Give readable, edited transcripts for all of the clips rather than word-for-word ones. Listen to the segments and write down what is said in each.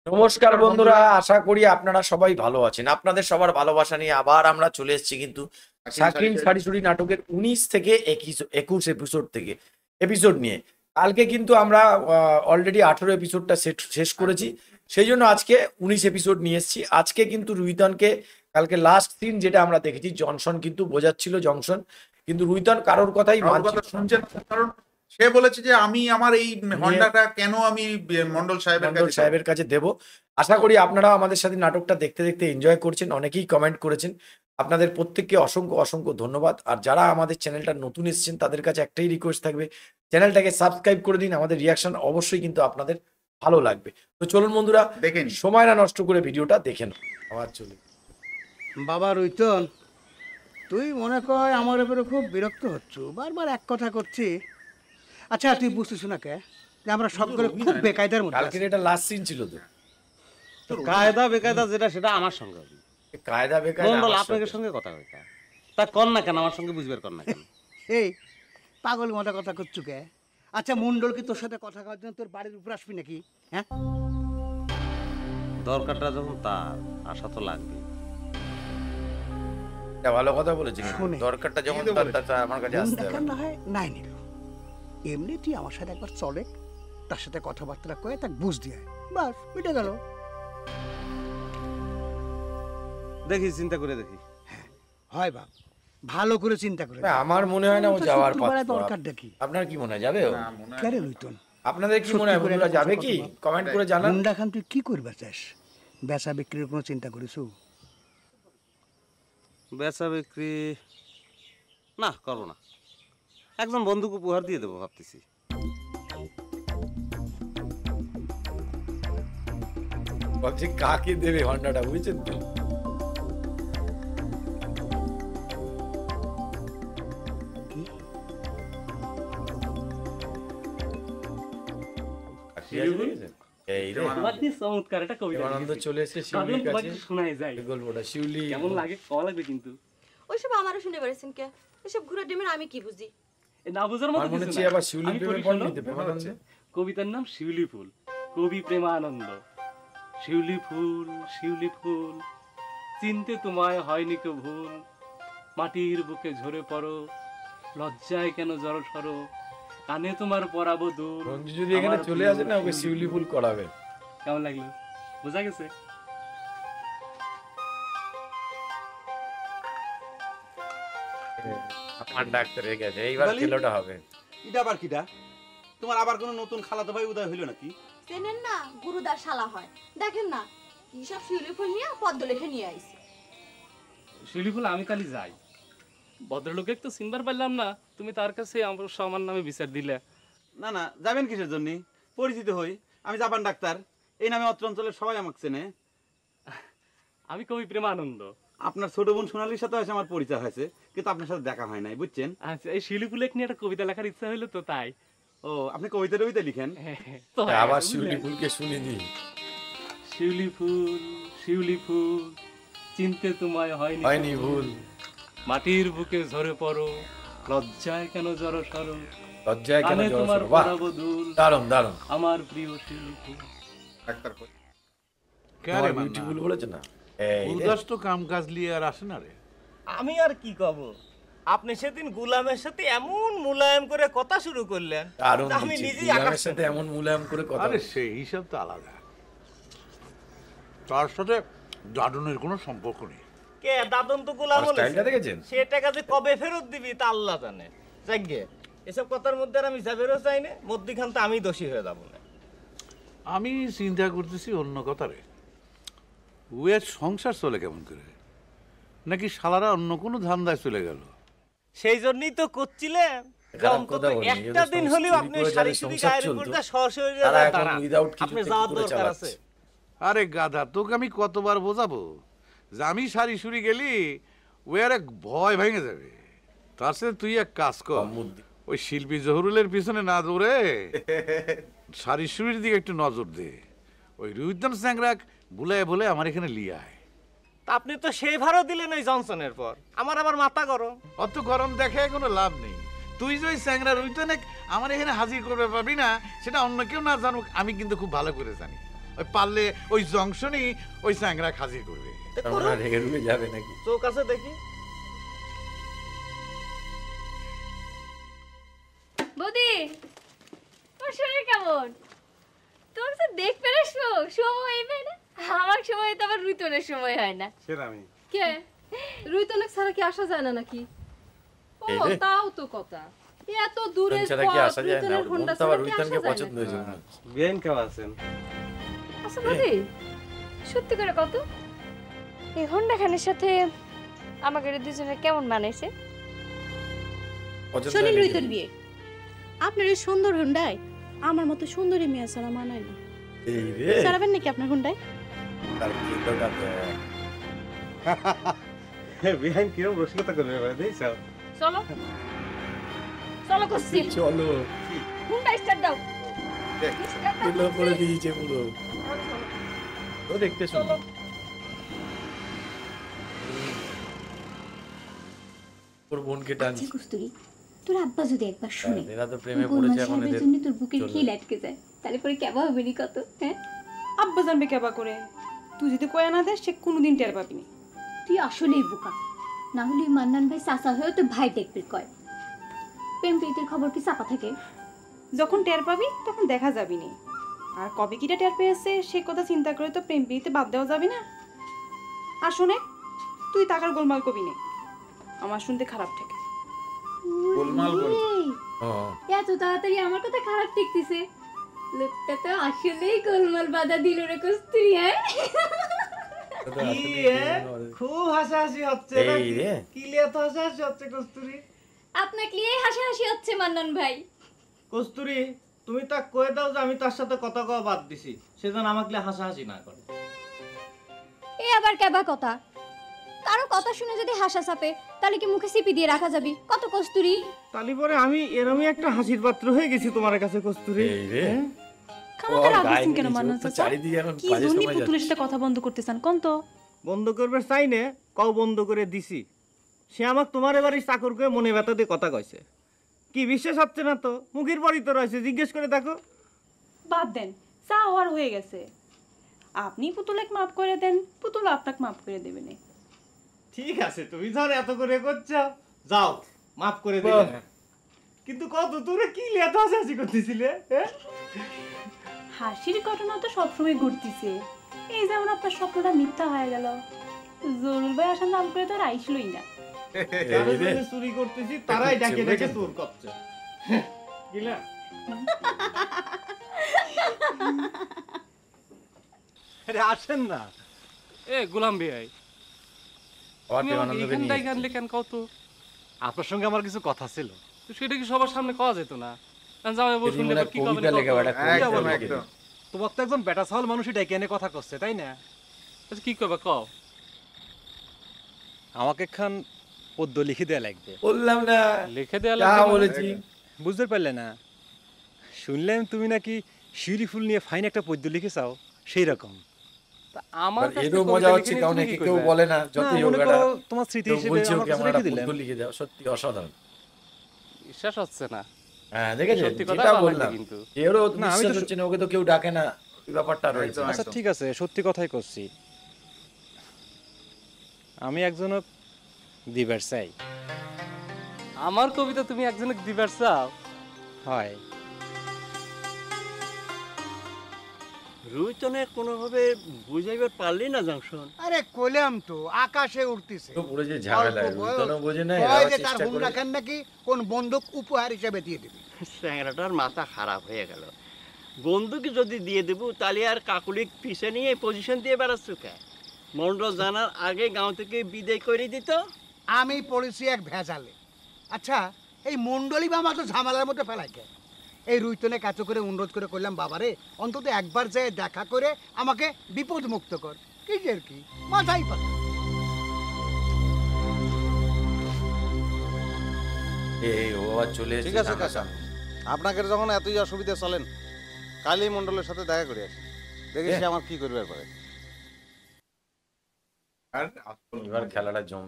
নমস্কার বন্ধুরা, আশা করি আপনারা সবাই ভালো আছেন। আপনাদের সবার ভালোবাসা নিয়ে আবার আমরা চলে এসেছি কিন্তু শাকিন শাড়িছড়ি নাটকের 19 থেকে 21 এপিসোড নিয়ে। কালকে কিন্তু আমরা অলরেডি 18 এপিসোডটা শেষ করেছি, সেই জন্য আজকে 19 এপিসোড নিয়ে এসেছি। আজকে কিন্তু রুহিতনকে কালকে লাস্ট সিন যেটা আমরা দেখেছি, জনসন কিন্তু বোঝাচ্ছিল জংশন, কিন্তু রুহিতন কারোর কথাই শুনছেন, কারণ সে বলেছে যে আমি আমার এই হন্ডাটা কেন আমি মন্ডল সাহেবের কাছে দেব। আশা করি আপনারা আমাদের সাথে নাটকটা দেখতে দেখতে এনজয় করছেন, অনেকেই কমেন্ট করেছেন। আপনাদের প্রত্যেককে অসংখ্য অসংখ্য ধন্যবাদ। আর যারা আমাদের চ্যানেলটা নতুন এসেছেন তাদের কাছে একটাই রিকোয়েস্ট থাকবে, চ্যানেলটাকে সাবস্ক্রাইব করে দিন। আমাদের রিয়াকশন অবশ্যই কিন্তু আপনাদের ভালো লাগবে। তো চলুন বন্ধুরা, দেখেন, সময় না নষ্ট করে ভিডিওটা দেখেন। আবার চলুন। বাবা রুইতন, তুই মনে কর আমার উপরে খুব বিরক্ত হচ্ছ, বারবার এক কথা করছি। আচ্ছা, তুই বুঝতেছ না কে যে আমরা সকলে খুব বেকায়দার মধ্যে কালকের এটা লাস্ট সিন ছিল তো। কায়দা বেকায়দা যেটা সেটা আমার সঙ্গে হবে। কায়দা বেকায়দা মন্ডল আমার আপনাদের সঙ্গে কথা কইতা তা কর না কেন, আমার সঙ্গে বুঝবের কর না কেন? এই পাগল মতো কথা করছু কে? আচ্ছা, মন্ডল কি তোর সাথে কথা কওয়ার জন্য তোর বাড়ির উপর আসবি নাকি? হ্যাঁ, দরকারটা যখন তার, আশা তো লাগবে। এটা ভালো কথা বলেছি, শুনে। দরকারটা যখন তার আমার কাছে আসতে হবে। না হয় নাই নিল, এমনি তুই আমার সাথে একবার চলে, তার সাথে কথাবার্তা কয়ে তাকে বুঝ দিয়ে বাস মিটে গেল। দেখি, চিন্তা করে দেখি। হয় বাপ, ভালো করে চিন্তা করে না, আমার মনে হয় না ও যাওয়ার পাত্র। দরকার দেখি। আপনার কি মনে হয় যাবে ও? কেরে লইতন, আপনাদের কি মনে হয় বন্ধুরা, যাবে কি? কমেন্ট করে জানান। মুন্ডা খান, তুই কি করবা চাস? বেচা বিক্রির কোনো চিন্তা করিস? বেচা বিক্রি না, করবো না। একজন বন্ধুকে উপহার দিয়ে দেবো ভাবতেছি। ভাবছি কাকে দেবে হন্ডাটা, বুঝছেন তো? এই রে, চমৎকার একটা কবিতা আনন্দ চলে এসেছে শিউলির কাছে। শোনাই যায় গল্পটা শিউলি কেমন লাগে, কওয়া লাগবে কিন্তু। ওইসব আমারও শুনে বেড়েছেন কে? এসব ঘুরে ডিমের আমি কি বুঝি? এ না বুঝার মতো আমার মনে কিছু হচ্ছে না। আবার শিউলি আমি প্রেমে পড়ি পড় শোনো। নিতে প্রেমানন্দ। কবিতার নাম শিউলি ফুল, কবি প্রেমানন্দ। শিউলি ফুল, শিউলি ফুল, চিনতে তোমায় হয়নি কেউ ভুল। মাটির বুকে ঝরে পড়ো, লজ্জায় কেন জড় সরো, কানে তোমার পরাবো দুল। রঞ্জু যদি এখানে চলে আসে না, ওকে শিউলি ফুল করাবে। কেমন লাগলো? বোঝা গেছে? আমার ডাক্তার হয়ে গেছে, এইবার খেলোটা হবে। এটা আবার কিটা? তোমার আবার কোনো নতুন খালাতো ভাই উদয় হইল নাকি? চেনেন না, গুরুদার শালা হয়। দেখেন না কি সব শিউলি ফুল নিয়ে পদ্ম লেখে নিয়ে আইছে। শিউলি ফুল, আমি কালি যাই, ভদ্রলোকে তো চিনবার পারলাম না, তুমি তার কাছে আমার নামে বিচার দিলে। না না, যাবেন কিসের জন্য? পরিচিত হই, আমি জাপান ডাক্তার, এই নামে অত্র অঞ্চলের সবাই আমাকে চেনে। আমি কবি প্রেমানন্দ। আপনার ছোট বোন সোনালির সাথে হয়েছে আমার পরিচয় হয়েছে, কিন্তু আপনার সাথে দেখা হয় নাই, বুঝছেন? আচ্ছা, এই শিউলি ফুলেক নিয়ে একটা কবিতা লেখার ইচ্ছা হইলো তো, তাই। ও, আপনি কবিতা টবিতা লিখেন? তো আবার শিউলি ফুলকে শুনে দিই। শিউলি ফুল, শিউলি ফুল, চিনতে তোমায় হয়নি হয়নি ভুল। মাটির বুকে ঝরে পড়ো, লজ্জায় কেন জড় সরো, লজ্জায় কেন কানে জড় তোমার সরো। বাহ, পরাবো দুল। দারুণ দারুণ। আমার প্রিয় শিউলি ফুল। ডাক্তার তোমার বিউটিফুল বলেছে না? এই রে। তো কাম কাজ নিয়ে আর আসে না রে। আমি আর কি কব, আপনি সেদিন গুলামের সাথে এমন মুলায়ম করে কথা শুরু করলেন, দারুণ আমি দিচ্ছি। নিজেই গুলামের আকাশ সাথে এমন মুলায়ম করে কথা আরে বলে। সেই হিসাব তো আলাদা, তার সাথে দাদুনের কোনো সম্পর্ক নেই। কে দাদন তো গুলাম আমার স্টাইলটা হলেছে। দেখেছেন? সে টাকা যে কবে ফেরত দিবি তা আল্লাহ জানে। যাকগে, এসব কথার মধ্যে আর আমি যাবেরও চাই না, মধ্যিখান তো আমি দোষী হয়ে যাবো না। আমি চিন্তা করতেছি অন্য কথা রে, ওয়ের সংসার চলে কেমন করে, নাকি শালারা অন্য কোনো ধান্দায় চলে গেল? সেই জন্যই তো করছিলেন যে খারাপ অন্তত কথা বলিনি, একটা এদের দিন সংসার হলেও চুরি আপনি করে শাড়ি যাদের চুরি সংসার গায়ের চলতো, উপর দিয়ে সরাসরি তারা এখন দাঁড়ান। without কিছু আপনি থেকে যাওয়ার করে দরকার আছে। চালাচ্ছে। আরে গাধা, তোকে আমি কতবার বোঝাবো যে আমি সারি সুরি গেলি ওয়ার এক ভয় ভেঙে যাবে। তার সাথে তুই এক কাজ কর, ওই শিল্পী জহুরুলের পিছনে না দৌড়ে সারি সুরির দিকে একটু নজর দে। ওই রুইদান স্যাংরাক ভুলে ভুলে আমার এখানে লিয়ে আয়। তা আপনি তো সেই ভাড়া দিলেন ওই জনসনের পর, আমার আবার মাথা গরম। অত গরম দেখে কোনো লাভ নেই। তুই যে ওই স্যাংরা রুইদানে আমার এখানে হাজির করবে পারবি না, সেটা অন্য কেউ না জানুক, আমি কিন্তু খুব ভালো করে জানি। ওই পারলে ওই জংশনই ওই চ্যাংরা খাজির করবে। তোমরা রেগে রুগে যাবে নাকি? চোখ আছে দেখি। বৌদি, তোর শরীর কেমন? তোর তো দেখবে না সময় পাই না। আমার সময় তো আবার রুইতনের সময় হয় না। কে রুইতনেক ছাড়া কি আসা যায় না নাকি? ও এই রে। তাও তো কথা, এত দূরে ছাড়া কি আসা যায় না? মন তো আবার রুইতনকে পছন্দ হয়েছে মনে হচ্ছে। বেন কেমন আছেন? আচ্ছা বৌদি, সত্যি করে কত এই হোন্ডা খানের সাথে আমাকে দুজনের কেমন মানাইছে? পছন্দ শোনেন হয়নি রুইতন কিন্তু। বিয়ে, আপনার এই সুন্দর হুন্ডায় আমার মতো সুন্দরী মেয়ে ছাড়া মানায় না। এই রে, চালাবেন নাকি আপনার হুন্ডায়? তার কেন্দ্রটা দেখ। বিহাইন কিরম রসিকতা করবে এবারে দেখছো? চলো চলো করছি, চলো, হুন্ডা স্টার্ট দাও। তুলো করে দিয়েছে পুরো। তো দেখতে শুনো। ওর বোনকে টানছি। কস্তুরী, তোর আব্বা যদি একবার শুনে এরা তো প্রেমে পড়েছে এখন এদের। জন্য তোর বুকের চলো। খিল আটকে যায়, তাহলে পরে কেবা হবে নি কত? হ্যাঁ, আব্বা জানবে কেবা করে? তুই যদি কয়া না দেস সে কোনোদিন টের পাবি না। তুই আসলেই বোকা। না হলে ওই মান্নান ভাই চাচা হয়েও তো ভাই দেখবি কয়। প্রেম প্রীতির খবর কি চাপা থাকে? যখন টের পাবি তখন দেখা যাবি না। আর কবে কিটা টের পেয়েছে সে কথা চিন্তা করে তো প্রেম প্রীতিতে বাদ দেওয়া যাবে না। আর শোনে, তুই টাকার গোলমাল কবি না, আমার শুনতে খারাপ ঠেকে। গোলমাল বলছে। এই, ও, এত তাড়াতাড়ি আমার কথা খারাপ ঠেকতেছে? লোকটা তো আসলেই গোলমাল বাধা দিল রে কস্তুরী। হ্যাঁ, তো তো কি আসলে এ? খুব হাসাহাসি হচ্ছে এই নাকি? রে। কি লিয়ে এত হাসাহাসি হচ্ছে কস্তুরী? আপনাকে নিয়ে হাসাহাসি হচ্ছে মান্নান ভাই। কস্তুরী, তুমি তা কয়ে দাও যে আমি তার সাথে কথা কওয়া বাদ দিছি, সেজন্য আমাকে লিয়ে হাসাহাসি না করে। এ আবার কেবা কথা? কারো কথা শুনে যদি হাসা চাপে তাহলে কি মুখে সিপি দিয়ে রাখা যাবে? কত কস্তুরী। তালি পরে আমি এরমই একটা হাসির পাত্র হয়ে গেছি তোমার কাছে কস্তুরী। এই রে। খামাখা ওর রাগ গায়ে দিচ্ছেন কেন নিচে, মান্নান ওর তো চাচা? চারিদিকে এখন কি বাজে জন্য সময় পুতুলের যাচ্ছে। সাথে কথা বন্ধ করতেছেন কোন তো? বন্ধ করবে চাই নে, কও বন্ধ করে দিছি। সে আমাকে তোমার এবারে চাকর করে মনে ব্যথা দিয়ে কথা কইছে। কি বিশ্বাস হচ্ছে না তো? মুখের পরই তো রয়েছে, জিজ্ঞেস করে দেখো। বাদ দেন, চা হওয়ার হয়ে গেছে। আপনি পুতুলকে মাফ করে দেন, পুতুল আপনাকে মাফ করে দেবে না। ঠিক আছে, তুমি ধর এত করে করছো, যাও মাফ করে দিলে। কিন্তু কত তোরে কি লিয়ে এত হাসাহাসি করতেছিলে? হ্যাঁ? হাসির ঘটনা তো সবসময় ঘটতেছে। এই যেমন আপনার স্বপ্নটা মিথ্যা হয়ে গেল, জরুর ভাই আসার নাম করে তো আর আইসলই না। যারা জন্য চুরি করতেছি তারাই ডাকে ডাকে চোর করছে। গিলা আরে আসেন না। এ গোলাম ভাই, আবার তুমি আমাকে প্রেমানন্দকে নিয়ে এখানটাই এসেছে। আনলে কেন কত? আপনার সঙ্গে আমার কিছু কথা ছিল। তো সেটা কি সবার সামনে কওয়া যেত না? জামাই বউ এদিকে শুনলে মনে হয় কি কবে কবিতা লেখা, একটা কবিতা একদম বলে একদম। তোমার তো একজন বেটা ছাওয়াল মানুষই ডেকে এনে কথা করছে, তাই না? আচ্ছা কি করবে কও? আমাকে খান পদ্য লিখে দেয়া লাগবে। বললাম না, লিখে দেয়া যা লাগবে মানে? বলেছি। বুঝতে পারলে না? শুনলাম তুমি নাকি শিউলি ফুল নিয়ে ফাইন একটা পদ্য লিখে চাও, সেই রকম। তা আমার কাছে এরও মজা হচ্ছে, কারণ একে কেউ বলে না, যতই হোক একটা তোমার স্মৃতি কেউ হিসেবে বলছে আমার ওকে কাছে আমার রেখে একটা দিলাম। পদ্য লিখে দাও। সত্যি অসাধারণ। বিশ্বাস হচ্ছে না। হ্যাঁ দেখেছেন, সত্যি কথা যেটা ভালো বললাম, লাগে কিন্তু। এরও না, আমি তো বিশ্বাস হচ্ছে না, ওকে তো কেউ ডাকে না, এই ব্যাপারটা রয়েছে। একদম। আচ্ছা ঠিক আছে, সত্যি কথাই করছি। আমি একজনক দিবার চাই। আমার কবিতা তুমি একজনকে দিবার চাও? হয়। রুইতনে কোনোভাবে বুঝাইবার পারলি না জংশন? আরে কইলাম তো, আকাশে উঠতেছে। তো পুরো যে ঝামেলা, অল্প বয়স। রুইতনও বোঝে না, কয় এরাও যে তার চেষ্টা করে। হুন্ডা খান নাকি কোন বন্দুক উপহার হিসেবে দিয়ে দিবি। স্যাংরাটার মাথা খারাপ হয়ে গেল। বন্ধুক যদি দিয়ে দেব তাহলে আর কাকুলিক পিছে নিয়ে পজিশন দিয়ে বেড়াচ্ছ কে? মন্ডল জানার আগে গাঁও থেকে বিদায় করে দিত। আমি পড়েছি এক ভেজালে। আচ্ছা, এই মন্ডলী বা মাত্র ঝামেলার মধ্যে ফেলাই কে? এই রুইতনে কাছে করে অনুরোধ করে করলাম, বাবারে অন্তত একবার যেয়ে দেখা করে আমাকে বিপদ মুক্ত কর। কি যে কি মাথাই পাতা। এই ও আবার চলে ঠিক এসেছে আছে কাকা, আপনাকে যখন এতই অসুবিধা চলেন, কালী মণ্ডলের সাথে দেখা করে আসি, দেখি সে আমার কি করবে পারে। আর এবার খেলাটা জম।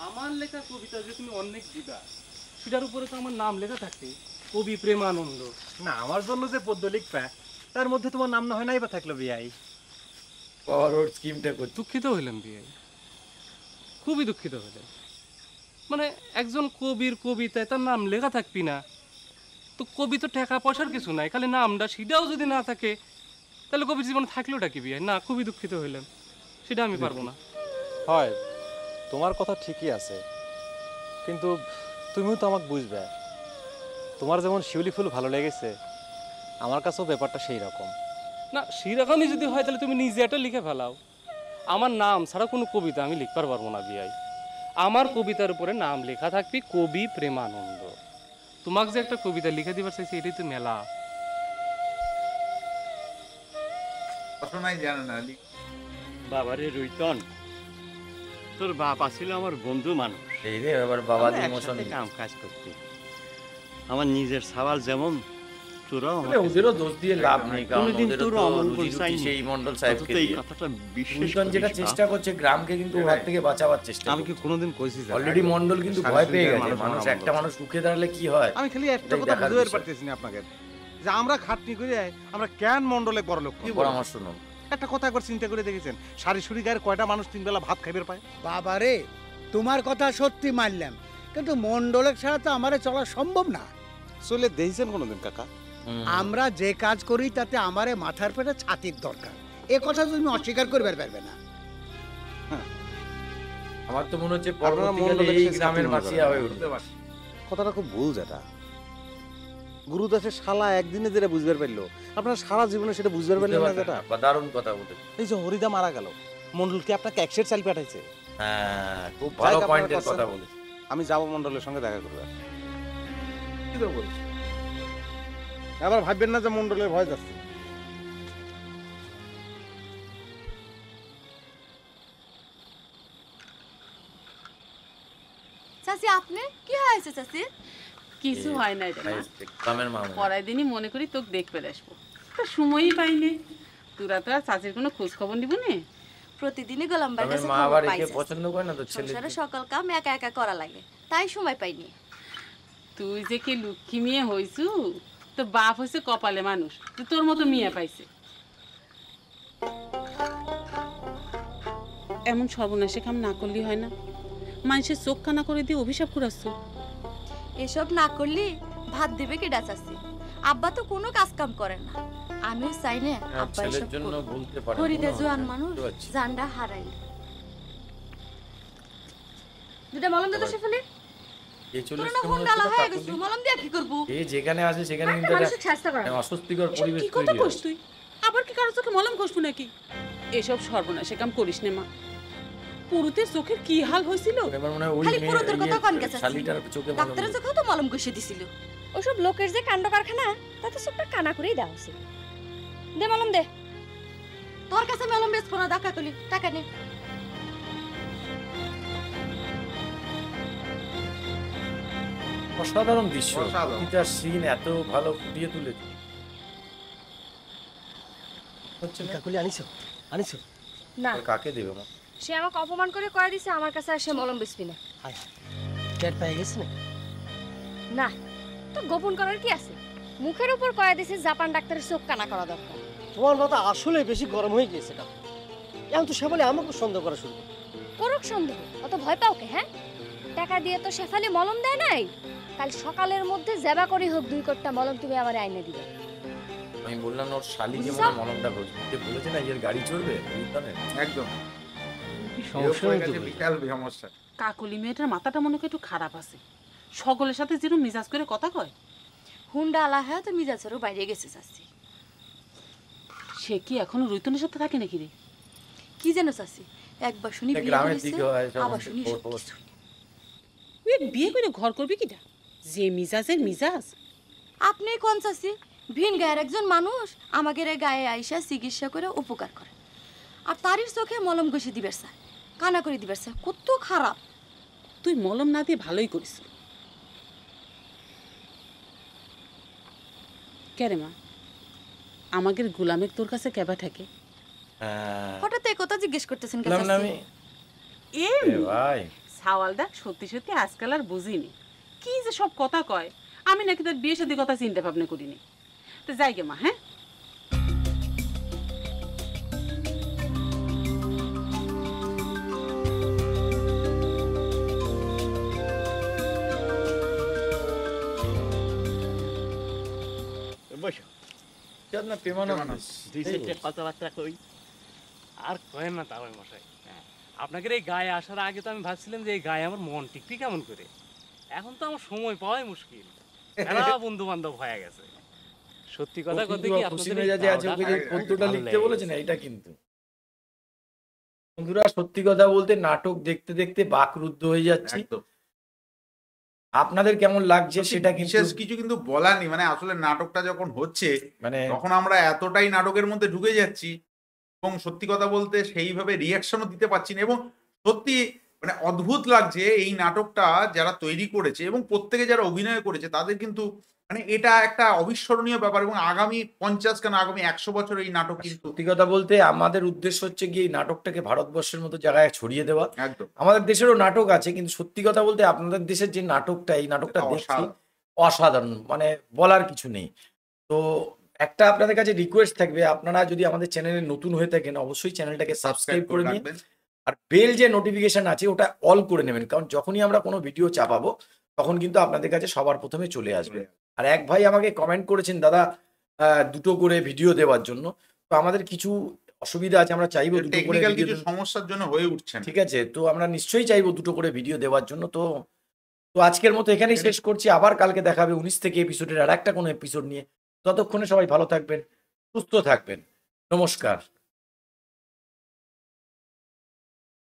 আমার লেখা কবিতা যে তুমি অনেক দিবা, সেটার উপরে তো আমার নাম লেখা থাকে, কবি প্রেমানন্দ। না, আমার জন্য যে পদ্য লিখবে তার মধ্যে তোমার নাম না হয় নাই বা থাকলো বিয়াই। ফরওয়ার্ড স্কিমটা করছি। দুঃখিত হইলাম বিয়াই, খুবই দুঃখিত হইলাম। মানে একজন কবির কবিতায় তার নাম লেখা থাকবি না, তো কবি তো টাকা পয়সার কিছু নাই, খালি নামটা সেটাও যদি না থাকে তাহলে কবির জীবনে থাকলোটা কি বিয়াই? না, খুবই দুঃখিত হইলাম, সেটা আমি পারবো না। হয়, তোমার কথা ঠিকই আছে, কিন্তু তুমিও তো আমাকে বুঝবে। তোমার যেমন শিউলি ফুল ভালো লেগেছে, আমার কাছেও ব্যাপারটা সেই রকম। না, সেরকমই যদি হয় তাহলে তুমি নিজে একটা লিখে ফেলাও। আমার নাম ছাড়া কোনো কবিতা আমি লিখতে পারবো না বিয়াই। আমার কবিতার উপরে নাম লেখা থাকবি কবি প্রেমানন্দ। তোমাকে যে একটা কবিতা লিখে দিবার চাইছি এটাই তো মেলা। ঘটনাই জানে না। বাবারে রুইতন, তোর বাপ আছিল আমার বন্ধু মানুষ। এই রে আবার বাবা আমরা ইমোশন একসাথে কাম কাজ করতে, আমার নিজের সওয়াল যেমন তোরাও বলে ওদেরও দোষ দিয়ে লাভ নেই, কারণ কোনোদিন ওদেরও তোর তো অমঙ্গল রুজি রুটি চাইনি। সেই মন্ডল সাহেবকে অন্তত এই দিয়ে। কথাটা বিশ্বাস রুইতন যেটা করিস, চেষ্টা করছে গ্রামকে কিন্তু ওর হাত থেকে বাঁচাবার চেষ্টা আমি কি কোনোদিন কইছি যে অলরেডি মন্ডল কিন্তু ভয় পেয়ে গেছে। মানুষ একটা মানুষ রুখে দাঁড়ালে কি হয়? আমি খালি একটা এটাই কথা দেখার বুঝতে বিষয়। পারতেছি না আপনাকে, যে আমরা খাটনি করে আমরা কেন মন্ডলে বড়লোক কি পরামর্শ নাও? একটা কথা একবার চিন্তা করে দেখেছেন, সারি সুরি গায়ের কয়টা মানুষ তিন বেলা ভাত খাইবার পায়? বাবারে, তোমার কথা সত্যি মানলাম, কিন্তু মন্ডলের ছাড়া তো আমারে চলা সম্ভব না। চলে দেখছেন কোনোদিন কাকা? আমরা যে কাজ করি তাতে আমারে মাথার পেটে ছাতির দরকার, এ কথা তুমি অস্বীকার করবে পারবে না। আমার তো মনে হচ্ছে আপনারা পরবর্তীকালে মন্ডলের এই শেষ গ্রামের খাতির মাসিয়া হয়ে করবেন। উঠবে। কথাটা খুব ভুল যেটা। গুরুদাসের শালা একদিনে যেটা বুঝবার পারলো, আপনার সারা জীবনে সেটা বুঝবার পারলেন না যেটা। দারুণ কথা বলে। এই যে হরিদা মারা গেল, মন্ডল কি আপনাকে একশের চাল পাঠাইছে? হ্যাঁ, খুব ভালো পয়েন্টের কথা বলে। আমি যাব মন্ডলের সঙ্গে দেখা করবে। কি তো বলছি, আবার ভাববেন না যে মন্ডলের ভয় যাচ্ছে। চাচি আপনি কি হয়েছে চাচি? কিছু হয় না রে মা। গ্রামের মামা পরের দিনই মনে করি তোকে দেখতে আসবো, তো সময়ই পাইনি। তোরা তো আর চাচির কোনো খোঁজ খবর নিব না। প্রতিদিনই গোলাম ভাই কাছে মা খবর আবার পাই একে চাচি। পছন্দ করে না তো ছেলে। সংসারে সকল কাম একা একা করা লাগে, তাই সময় পাইনি। তুই যে কি লক্ষ্মী মেয়ে হইছু, তোর বাপ হইছে কপালে মানুষ, তুই তোর মতো মেয়ে পাইছে। এমন সর্বনাশে কাম না করলি হয় না, মানুষের চোখ কানা করে দিয়ে অভিশাপ করাচ্ছ। এসব না করলে ভাত দিবে কেডা চাচি? আব্বা তো কোনো কাজ কাম করে না, আমিও চাই না আব্বা ছেলের এসব জন্য করুক। বলতে পারে হরিদা জোয়ান মানুষ, জানডা হারাই। দুটা মলম দে তো শেফালি। এই চলে তোরা না হুন্ডালা হয়ে গেছু, মলম দিয়ে কি করব? এই যেখানে আসে সেখানে কিন্তু মানুষের চেষ্টা করে একটা অস্বস্তিকর পরিবেশ কি তৈরি কথা হয়। কইস তুই? আবার কি কারো চোখে মলম ঘষবো নাকি? এসব সর্বনাশে কাম করিস নে মা। পুরুতের চোখের কি হাল হয়েছিল? এবার মনে হয় ওই খালি পুরোদের কথা কন মেয়ে গেছে শালিটার চোখে মনে ডাক্তারের চোখেও তো মলম ঘষে দিছিল। ওসব লোকের যে কাণ্ড কারখানা, তাতে সবটা কানা করেই দেওয়া উচিত। দে মলম দে। তোর কাছে মলম বেচবো না, টাকা কলি টাকা নে। অসাধারণ দৃশ্য, অসাধারণ। প্রতিটা সিন এত ভালো ফুটিয়ে তুলেছে। হচ্ছে না কাকুলি আনিছো আনিছো? না, আর কাকে দেবে মা? সে আমাকে অপমান করে কয়ে দিছে আমার কাছে আর সে মলম বেচবি না। হায়, টের পেয়ে গেছে না? না, তো গোপন করার কি আছে? মুখের উপর কয়ে দিছে জাপান ডাক্তারের চোখ কানা করা দরকার। তোমার মাথা আসলে বেশি গরম হয়ে গিয়েছে কাকু। এখন তো সে বলে আমাকে সন্দেহ করা শুরু করে। করুক সন্দেহ, অত ভয় পাও কে? হ্যাঁ, টাকা দিয়ে তো শেফালি মলম দেয় নাই। কাল সকালের মধ্যে জেবা করি হোক 2 কোটা মলম তুমি আমার আইনে দিবে। আমি বললাম না ওর শালি যে মনে হয় মলমটা ঘষতে বলেছে না, এর গাড়ি চড়বে বুঝলেন? একদম কি সমস্যা হয়েছে? বিশাল সমস্যা। কাকলি মেয়েটার মাথাটা মনে হয় একটু খারাপ আছে, সকলের সাথে যেরকম মিজাজ করে কথা কয়। হুন্ডা আলা হ্যাঁ তো মিজাজেরও বাইরে গেছে চাচি। সে কি এখনো রৈতনের সাথে থাকে নাকি রে? কি যেন চাচি, একবার শুনি বিয়ে গ্রামের করেছে, দিকে হয় আবার শুনি তুই বিয়ে করে ঘর করবি কিটা? যে মিজাজের মিজাজ। আপনি কোন চাচি? ভিন গায়ের একজন মানুষ আমাদের এই গায়ে আইসা চিকিৎসা করে উপকার করে, আর তারই চোখে মলম ঘষে দিবে স্যার, কানা করে দিবে স্যার, কত খারাপ। তুই মলম না দিয়ে ভালোই করিস। কেরে মা, আমাদের গোলামের তোর কাছে কেবা থাকে? হঠাৎ এই কথা জিজ্ঞেস করতেছেন কেন বললাম না চাচি? আমি এ ভাই সাওয়ালদা সত্যি সত্যি আজকাল আর বুঝিনি কি যে সব কথা কয়। আমি নাকি তার বিয়ে শাদী কথা চিন্তা ভাবনা করিনি। তো যাই গে মা। হ্যাঁ আপনার প্রেমানন্দ। দুই চারটে কথাবার্তা কই। আর কয়েন না তাও মশাই, আপনাদের এই গায়ে আসার আগে তো আমি ভাবছিলাম যে এই গায়ে আমার মন টিকবি কেমন করে। এখন তো আমার সময় পাওয়াই মুশকিল, এরা বন্ধু বান্ধব হয়ে গেছে। সত্যি কথা বলতে কি খুশি মেজাজে আছে, ওকে যে পদ্যটা লিখতে বলেছেন এইটা কিন্তু বন্ধুরা সত্যি কথা বলতে নাটক দেখতে দেখতে বাকরুদ্ধ হয়ে যাচ্ছি। আপনাদের কেমন লাগছে সেটা বিশেষ কিছু কিন্তু বলার নেই, মানে আসলে নাটকটা যখন হচ্ছে মানে তখন আমরা এতটাই নাটকের মধ্যে ঢুকে যাচ্ছি এবং সত্যি কথা বলতে সেইভাবে রিয়াকশনও দিতে পারছি না। এবং সত্যি মানে অদ্ভুত লাগছে এই নাটকটা যারা তৈরি করেছে এবং প্রত্যেকে যারা অভিনয় করেছে তাদের কিন্তু মানে এটা একটা অবিস্মরণীয় ব্যাপার। এবং আগামী 50 কেন আগামী 100 বছর এই নাটক কিন্তু সত্যি কথা বলতে আমাদের উদ্দেশ্য হচ্ছে কি এই নাটকটাকে ভারতবর্ষের মতো জায়গায় ছড়িয়ে দেওয়া। একদম আমাদের দেশেরও নাটক আছে, কিন্তু সত্যি কথা বলতে আপনাদের দেশের যে নাটকটা, এই নাটকটা দেখছি অসাধারণ, মানে বলার কিছু নেই। তো একটা আপনাদের কাছে রিকোয়েস্ট থাকবে, আপনারা যদি আমাদের চ্যানেলে নতুন হয়ে থাকেন অবশ্যই চ্যানেলটাকে সাবস্ক্রাইব করে নিন, আর বেল যে নোটিফিকেশন আছে ওটা অল করে নেবেন, কারণ যখনই আমরা কোনো ভিডিও চাপাবো তখন কিন্তু আপনাদের কাছে সবার প্রথমে চলে আসবে। আর এক ভাই আমাকে কমেন্ট করেছেন দাদা দুটো করে ভিডিও দেওয়ার জন্য, তো আমাদের কিছু অসুবিধা আছে, আমরা চাইবো দুটো করে টেকনিক্যাল কিছু সমস্যার জন্য হয়ে উঠছে না। ঠিক আছে, তো আমরা নিশ্চয়ই চাইবো দুটো করে ভিডিও দেওয়ার জন্য। তো আজকের মতো এখানেই শেষ করছি, আবার কালকে দেখা হবে 19 থেকে এপিসোডের আর একটা কোনো এপিসোড নিয়ে। ততক্ষণে সবাই ভালো থাকবেন, সুস্থ থাকবেন, নমস্কার।